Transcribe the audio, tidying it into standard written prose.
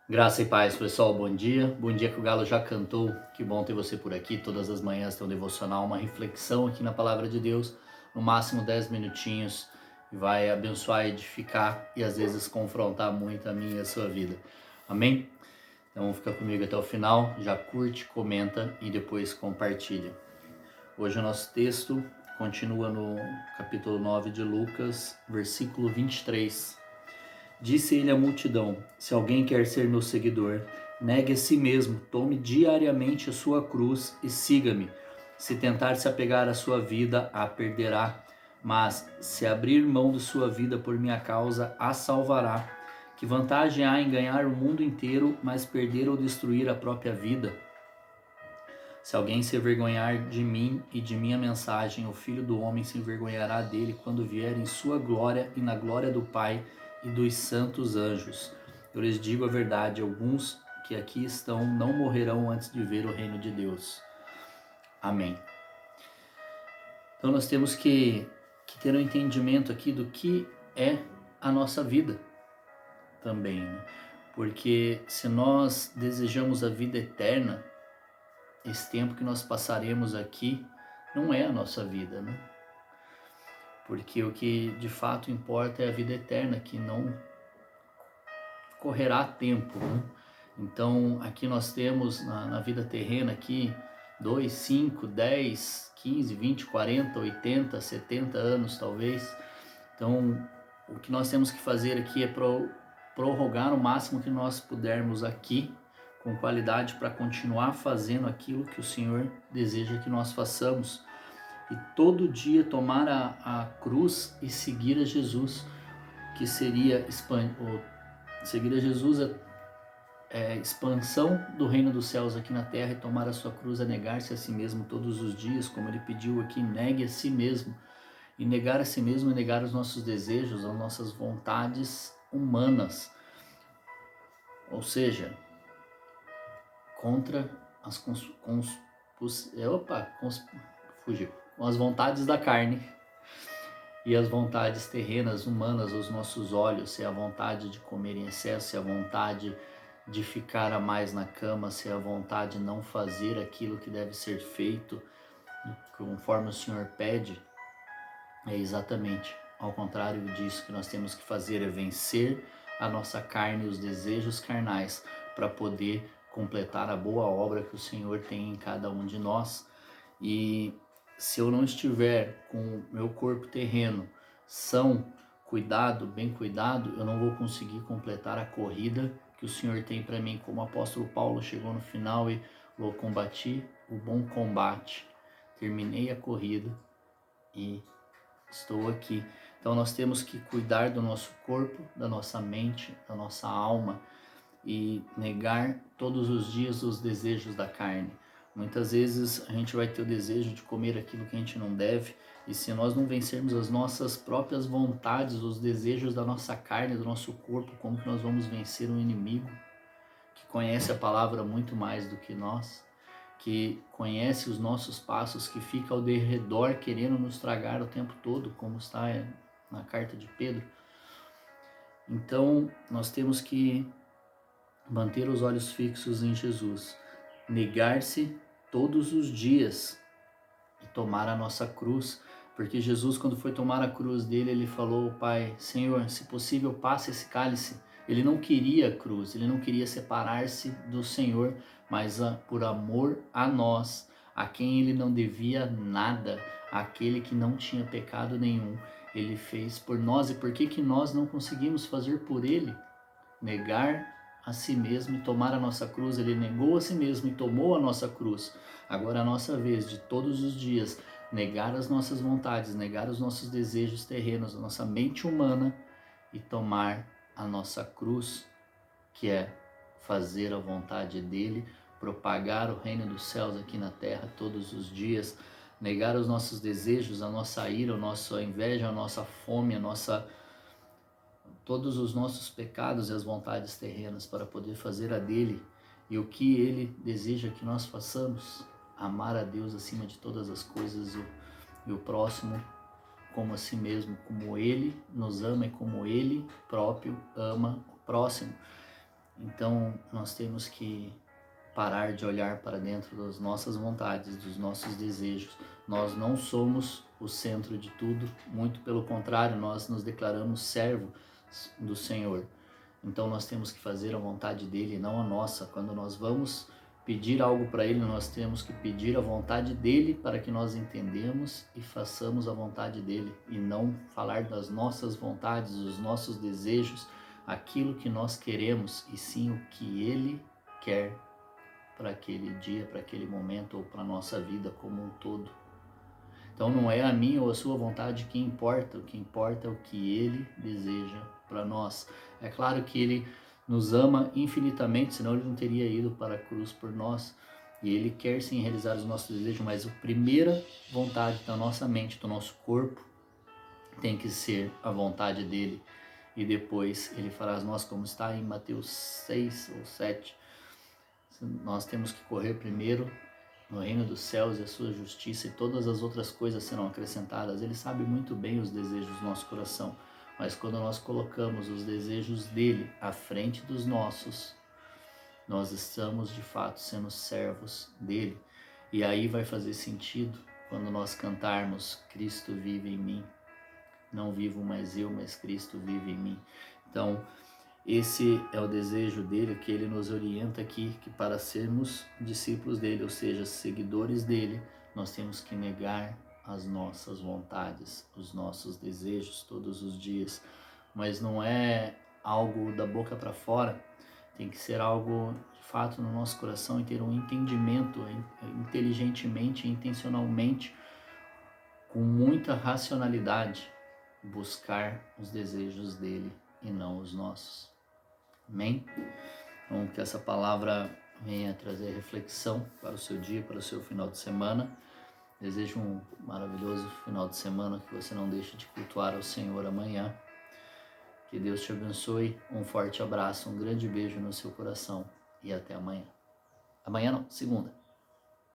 Graça e paz, pessoal. Bom dia. Bom dia que o Galo já cantou. Que bom ter você por aqui. Todas as manhãs tem um devocional, uma reflexão aqui na Palavra de Deus. No máximo 10 minutinhos. Vai abençoar, edificar e às vezes confrontar muito a minha e a sua vida. Amém? Então fica comigo até o final. Já curte, comenta e depois compartilha. Hoje o nosso texto continua no capítulo 9 de Lucas, versículo 23. Disse ele à multidão: Se alguém quer ser meu seguidor, negue a si mesmo, tome diariamente a sua cruz e siga-me. Se tentar se apegar à sua vida, a perderá. Mas se abrir mão de sua vida por minha causa, a salvará. Que vantagem há em ganhar o mundo inteiro, mas perder ou destruir a própria vida? Se alguém se envergonhar de mim e de minha mensagem, o Filho do Homem se envergonhará dele quando vier em sua glória e na glória do Pai e dos santos anjos. Eu lhes digo a verdade, alguns que aqui estão não morrerão antes de ver o reino de Deus. Amém. Então nós temos que ter um entendimento aqui do que é a nossa vida também, né? Porque se nós desejamos a vida eterna, esse tempo que nós passaremos aqui não é a nossa vida, né? Porque o que de fato importa é a vida eterna, que não correrá tempo, né? Então aqui nós temos na vida terrena aqui 2, 5, 10, 15, 20, 40, 80, 70 anos talvez. Então o que nós temos que fazer aqui é prorrogar o máximo que nós pudermos aqui com qualidade para continuar fazendo aquilo que o Senhor deseja que nós façamos. E todo dia tomar a cruz e seguir a Jesus, que seria seguir a Jesus expansão do reino dos céus aqui na terra, e tomar a sua cruz é negar-se a si mesmo todos os dias, como ele pediu aqui, negue a si mesmo. E negar a si mesmo é negar os nossos desejos, as nossas vontades humanas. Ou seja, contra as fugiu. Com as vontades da carne e as vontades terrenas, humanas, os nossos olhos, se é a vontade de comer em excesso, se é a vontade de ficar a mais na cama, se é a vontade de não fazer aquilo que deve ser feito conforme o Senhor pede. É exatamente ao contrário disso que nós temos que fazer, é vencer a nossa carne e os desejos carnais para poder completar a boa obra que o Senhor tem em cada um de nós. E se eu não estiver com o meu corpo terreno são, cuidado, bem cuidado, eu não vou conseguir completar a corrida que o Senhor tem para mim. Como o apóstolo Paulo chegou no final e falou: combati o bom combate, terminei a corrida e estou aqui. Então nós temos que cuidar do nosso corpo, da nossa mente, da nossa alma e negar todos os dias os desejos da carne. Muitas vezes a gente vai ter o desejo de comer aquilo que a gente não deve, e se nós não vencermos as nossas próprias vontades, os desejos da nossa carne, do nosso corpo, como que nós vamos vencer um inimigo que conhece a palavra muito mais do que nós, que conhece os nossos passos, que fica ao derredor querendo nos tragar o tempo todo, como está na carta de Pedro? Então nós temos que manter os olhos fixos em Jesus, negar-se todos os dias e tomar a nossa cruz, porque Jesus, quando foi tomar a cruz dele, ele falou: Pai, Senhor, se possível, passe esse cálice. Ele não queria a cruz, ele não queria separar-se do Senhor, mas por amor a nós, a quem ele não devia nada, aquele que não tinha pecado nenhum, ele fez por nós. E por que nós não conseguimos fazer por ele? Negar a si mesmo e tomar a nossa cruz. Ele negou a si mesmo e tomou a nossa cruz. Agora é a nossa vez de todos os dias negar as nossas vontades, negar os nossos desejos terrenos, a nossa mente humana e tomar a nossa cruz, que é fazer a vontade dele, propagar o reino dos céus aqui na terra todos os dias, negar os nossos desejos, a nossa ira, a nossa inveja, a nossa fome, todos os nossos pecados e as vontades terrenas para poder fazer a dele e o que ele deseja que nós façamos: amar a Deus acima de todas as coisas e o próximo como a si mesmo, como ele nos ama e como ele próprio ama o próximo. Então nós temos que parar de olhar para dentro das nossas vontades, dos nossos desejos. Nós não somos o centro de tudo, muito pelo contrário, nós nos declaramos servos do Senhor. Então nós temos que fazer a vontade dele, não a nossa. Quando nós vamos pedir algo para ele, nós temos que pedir a vontade dele para que nós entendamos e façamos a vontade dele e não falar das nossas vontades, dos nossos desejos, aquilo que nós queremos, e sim o que ele quer para aquele dia, para aquele momento ou para a nossa vida como um todo. Então não é a minha ou a sua vontade que importa, o que importa é o que ele deseja para nós. É claro que ele nos ama infinitamente, senão ele não teria ido para a cruz por nós. E ele quer sim realizar os nossos desejos, mas a primeira vontade da nossa mente, do nosso corpo, tem que ser a vontade dele. E depois ele fará as nossas, como está em Mateus 6 ou 7. Nós temos que correr primeiro no reino dos céus e a sua justiça, e todas as outras coisas serão acrescentadas. Ele sabe muito bem os desejos do nosso coração, mas quando nós colocamos os desejos dele à frente dos nossos, nós estamos de fato sendo servos dele. E aí vai fazer sentido quando nós cantarmos: Cristo vive em mim, não vivo mais eu, mas Cristo vive em mim. Então esse é o desejo dele, que ele nos orienta aqui, que para sermos discípulos dele, ou seja, seguidores dele, nós temos que negar as nossas vontades, os nossos desejos todos os dias. Mas não é algo da boca para fora, tem que ser algo de fato no nosso coração e ter um entendimento inteligentemente e intencionalmente, com muita racionalidade, buscar os desejos dele e não os nossos. Amém? Então, que essa palavra venha trazer reflexão para o seu dia, para o seu final de semana. Desejo um maravilhoso final de semana, que você não deixe de cultuar ao Senhor amanhã. Que Deus te abençoe. Um forte abraço, um grande beijo no seu coração e até amanhã. Amanhã não, segunda.